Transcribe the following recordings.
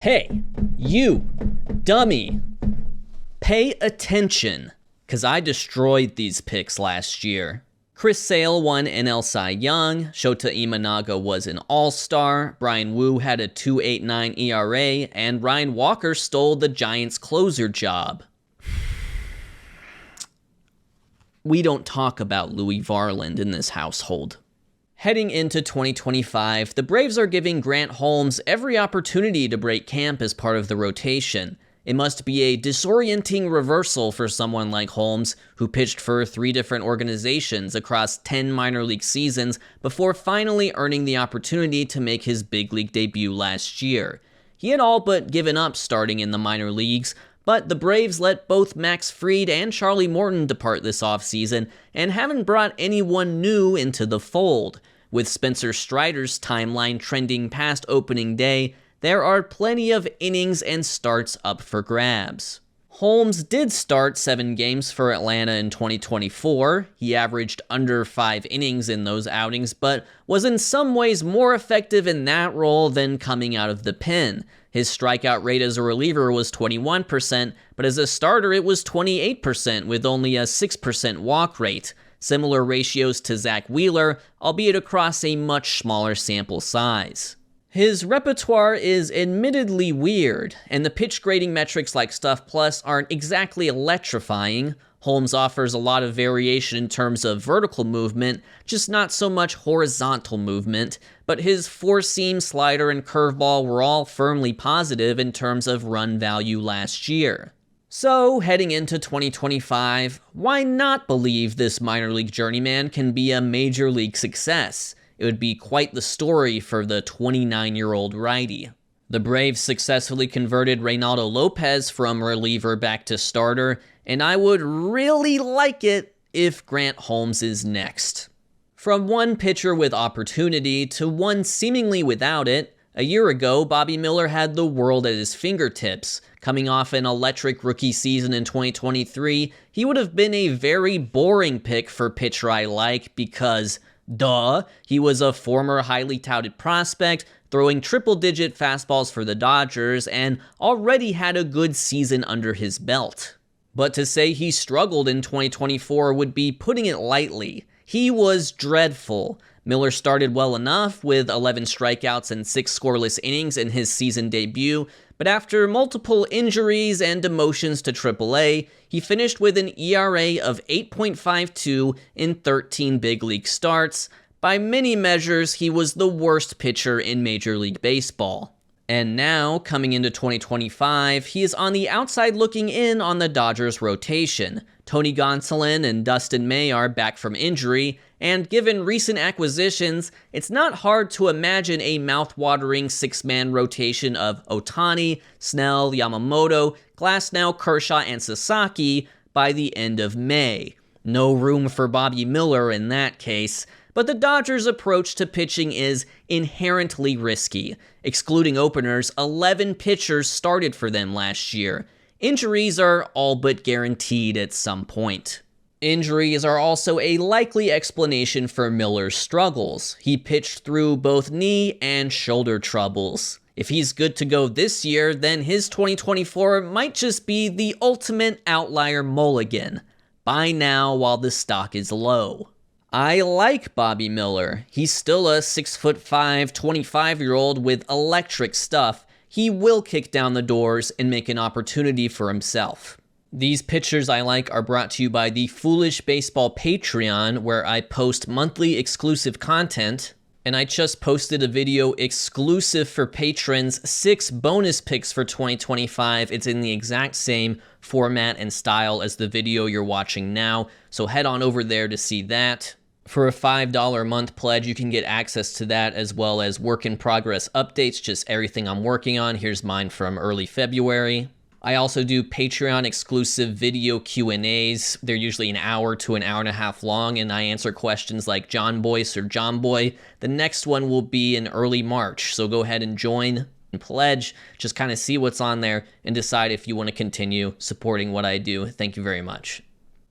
Hey, you, dummy, pay attention, because I destroyed these picks last year. Chris Sale won NL Cy Young, Shota Imanaga was an all-star, Bryan Woo had a 2.89 ERA, and Ryan Walker stole the Giants' closer job. We don't talk about Louis Varland in this household. Heading into 2025, the Braves are giving Grant Holmes every opportunity to break camp as part of the rotation. It must be a disorienting reversal for someone like Holmes, who pitched for 3 different organizations across 10 minor league seasons before finally earning the opportunity to make his big league debut last year. He had all but given up starting in the minor leagues, but the Braves let both Max Fried and Charlie Morton depart this offseason and haven't brought anyone new into the fold. With Spencer Strider's timeline trending past opening day, there are plenty of innings and starts up for grabs. Holmes did start 7 games for Atlanta in 2024. He averaged under 5 innings in those outings, but was in some ways more effective in that role than coming out of the pen. His strikeout rate as a reliever was 21%, but as a starter it was 28% with only a 6% walk rate. Similar ratios to Zach Wheeler, albeit across a much smaller sample size. His repertoire is admittedly weird, and the pitch grading metrics like Stuff Plus aren't exactly electrifying. Holmes offers a lot of variation in terms of vertical movement, just not so much horizontal movement, but his 4-seam slider and curveball were all firmly positive in terms of run value last year. So, heading into 2025, why not believe this minor league journeyman can be a major league success? It would be quite the story for the 29-year-old righty. The Braves successfully converted Reynaldo Lopez from reliever back to starter, and I would really like it if Grant Holmes is next. From one pitcher with opportunity to one seemingly without it, a year ago, Bobby Miller had the world at his fingertips. Coming off an electric rookie season in 2023, he would have been a very boring pick for pitcher I like because, duh, he was a former highly touted prospect, throwing triple-digit fastballs for the Dodgers, and already had a good season under his belt. But to say he struggled in 2024 would be putting it lightly. He was dreadful. Miller started well enough with 11 strikeouts and 6 scoreless innings in his season debut, but after multiple injuries and demotions to AAA, he finished with an ERA of 8.52 in 13 big league starts. By many measures, he was the worst pitcher in Major League Baseball. And now, coming into 2025, he is on the outside looking in on the Dodgers rotation. Tony Gonsolin and Dustin May are back from injury, and given recent acquisitions, it's not hard to imagine a mouth-watering 6-man rotation of Ohtani, Snell, Yamamoto, Glasnow, Kershaw, and Sasaki by the end of May. No room for Bobby Miller in that case, but the Dodgers' approach to pitching is inherently risky. Excluding openers, 11 pitchers started for them last year. Injuries are all but guaranteed at some point. Injuries are also a likely explanation for Miller's struggles. He pitched through both knee and shoulder troubles. If he's good to go this year, then his 2024 might just be the ultimate outlier mulligan. Buy now while the stock is low. I like Bobby Miller. He's still a 6'5", 25-year-old with electric stuff. He will kick down the doors and make an opportunity for himself. These pitchers I like are brought to you by the Foolish Baseball Patreon, where I post monthly exclusive content, and I just posted a video exclusive for patrons, 6 bonus picks for 2025. It's in the exact same format and style as the video you're watching now, so head on over there to see that. For a $5 a month pledge, you can get access to that as well as work-in-progress updates, just everything I'm working on. Here's mine from early February. I also do Patreon-exclusive video Q&As. They're usually an hour to an hour and a half long, and I answer questions like John Boy, Sir John Boy. The next one will be in early March, so go ahead and join and pledge. Just kind of see what's on there and decide if you want to continue supporting what I do. Thank you very much.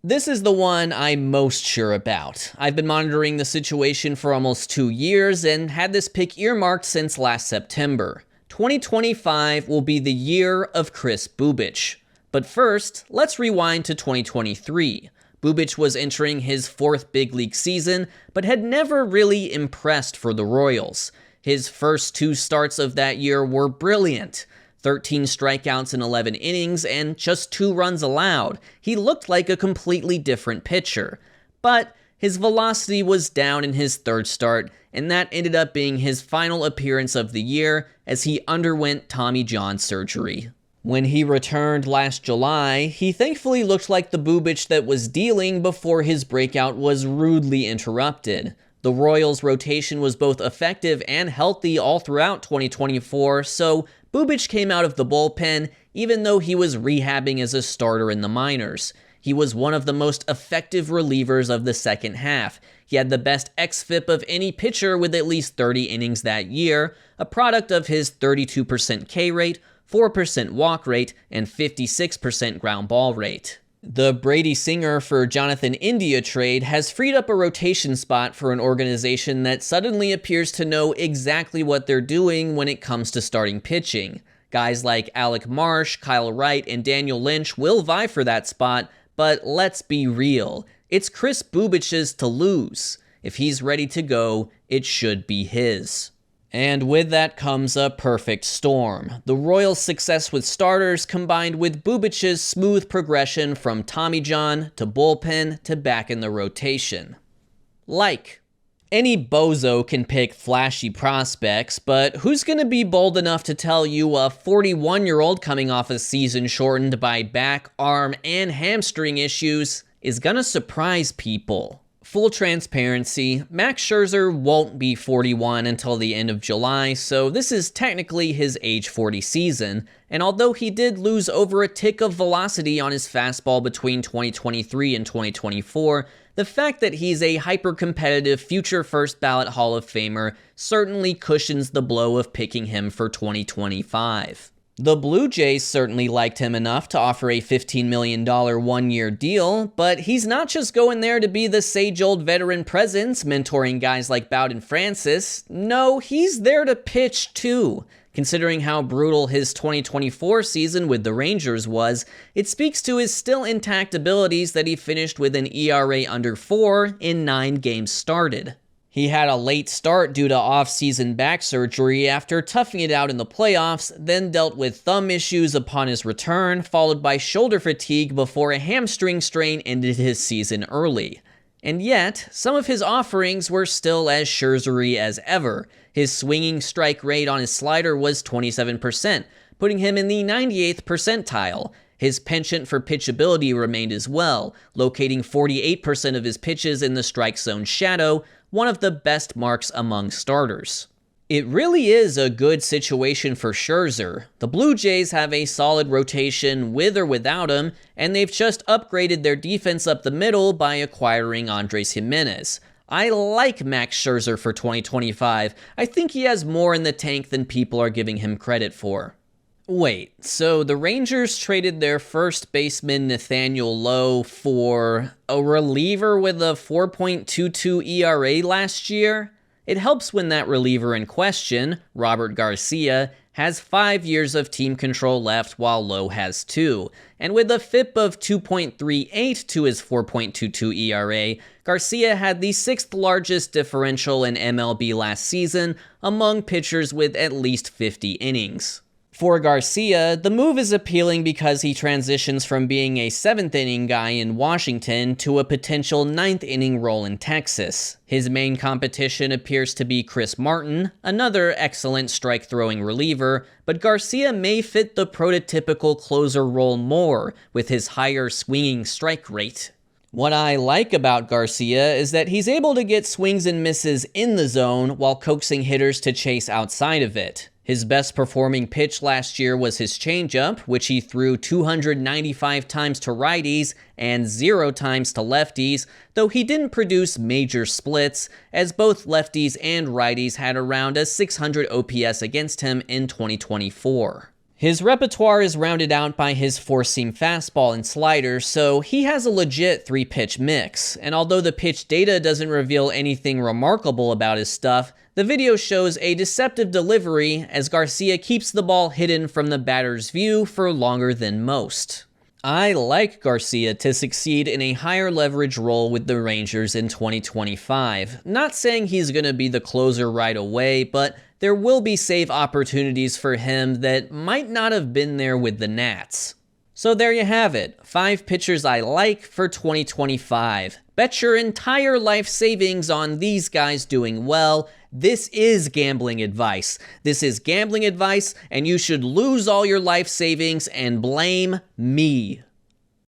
This is the one I'm most sure about. I've been monitoring the situation for almost 2 years and had this pick earmarked since last September. 2025 will be the year of Kris Bubic. But first, let's rewind to 2023. Bubic was entering his fourth big league season, but had never really impressed for the Royals. His first 2 starts of that year were brilliant. 13 strikeouts in 11 innings and just 2 runs allowed. He looked like a completely different pitcher. But his velocity was down in his 3rd start, and that ended up being his final appearance of the year as he underwent Tommy John surgery. When he returned last July, he thankfully looked like the Bubic that was dealing before his breakout was rudely interrupted. The Royals' rotation was both effective and healthy all throughout 2024, so Bubic came out of the bullpen even though he was rehabbing as a starter in the minors. He was one of the most effective relievers of the second half. He had the best xFIP of any pitcher with at least 30 innings that year, a product of his 32% K rate, 4% walk rate, and 56% ground ball rate. The Brady Singer for Jonathan India trade has freed up a rotation spot for an organization that suddenly appears to know exactly what they're doing when it comes to starting pitching. Guys like Alec Marsh, Kyle Wright, and Daniel Lynch will vie for that spot, but let's be real. It's Kris Bubic's to lose. If he's ready to go, it should be his. And with that comes a perfect storm. The Royals' success with starters combined with Bubic's smooth progression from Tommy John to bullpen to back in the rotation. Any bozo can pick flashy prospects, but who's going to be bold enough to tell you a 41-year-old coming off a season shortened by back, arm, and hamstring issues is going to surprise people? Full transparency, Max Scherzer won't be 41 until the end of July, so this is technically his age 40 season, and although he did lose over a tick of velocity on his fastball between 2023 and 2024, the fact that he's a hyper-competitive future first-ballot Hall of Famer certainly cushions the blow of picking him for 2025. The Blue Jays certainly liked him enough to offer a $15 million one-year deal, but he's not just going there to be the sage-old veteran presence mentoring guys like Bowden Francis. No, he's there to pitch too. Considering how brutal his 2024 season with the Rangers was, it speaks to his still intact abilities that he finished with an ERA under 4 in 9 games started. He had a late start due to off-season back surgery after toughing it out in the playoffs, then dealt with thumb issues upon his return, followed by shoulder fatigue before a hamstring strain ended his season early. And yet, some of his offerings were still as Scherzer-y as ever. His swinging strike rate on his slider was 27%, putting him in the 98th percentile. His penchant for pitchability remained as well, locating 48% of his pitches in the strike zone shadow, one of the best marks among starters. It really is a good situation for Scherzer. The Blue Jays have a solid rotation with or without him, and they've just upgraded their defense up the middle by acquiring Andres Gimenez. I like Max Scherzer for 2025. I think he has more in the tank than people are giving him credit for. Wait, so the Rangers traded their first baseman Nathaniel Lowe for a reliever with a 4.22 ERA last year? It helps when that reliever in question, Robert Garcia, has 5 years of team control left while Lowe has 2. And with a FIP of 2.38 to his 4.22 ERA, Garcia had the 6th largest differential in MLB last season among pitchers with at least 50 innings. For Garcia, the move is appealing because he transitions from being a 7th-inning guy in Washington to a potential 9th-inning role in Texas. His main competition appears to be Chris Martin, another excellent strike-throwing reliever, but Garcia may fit the prototypical closer role more with his higher swinging strike rate. What I like about Garcia is that he's able to get swings and misses in the zone while coaxing hitters to chase outside of it. His best performing pitch last year was his changeup, which he threw 295 times to righties and 0 times to lefties, though he didn't produce major splits, as both lefties and righties had around a 600 OPS against him in 2024. His repertoire is rounded out by his four-seam fastball and slider, so he has a legit three-pitch mix, and although the pitch data doesn't reveal anything remarkable about his stuff, the video shows a deceptive delivery as Garcia keeps the ball hidden from the batter's view for longer than most. I like Garcia to succeed in a higher leverage role with the Rangers in 2025. Not saying he's going to be the closer right away, but there will be save opportunities for him that might not have been there with the Nats. So there you have it, 5 pitchers I like for 2025. Bet your entire life savings on these guys doing well. This is gambling advice. This is gambling advice, and you should lose all your life savings and blame me.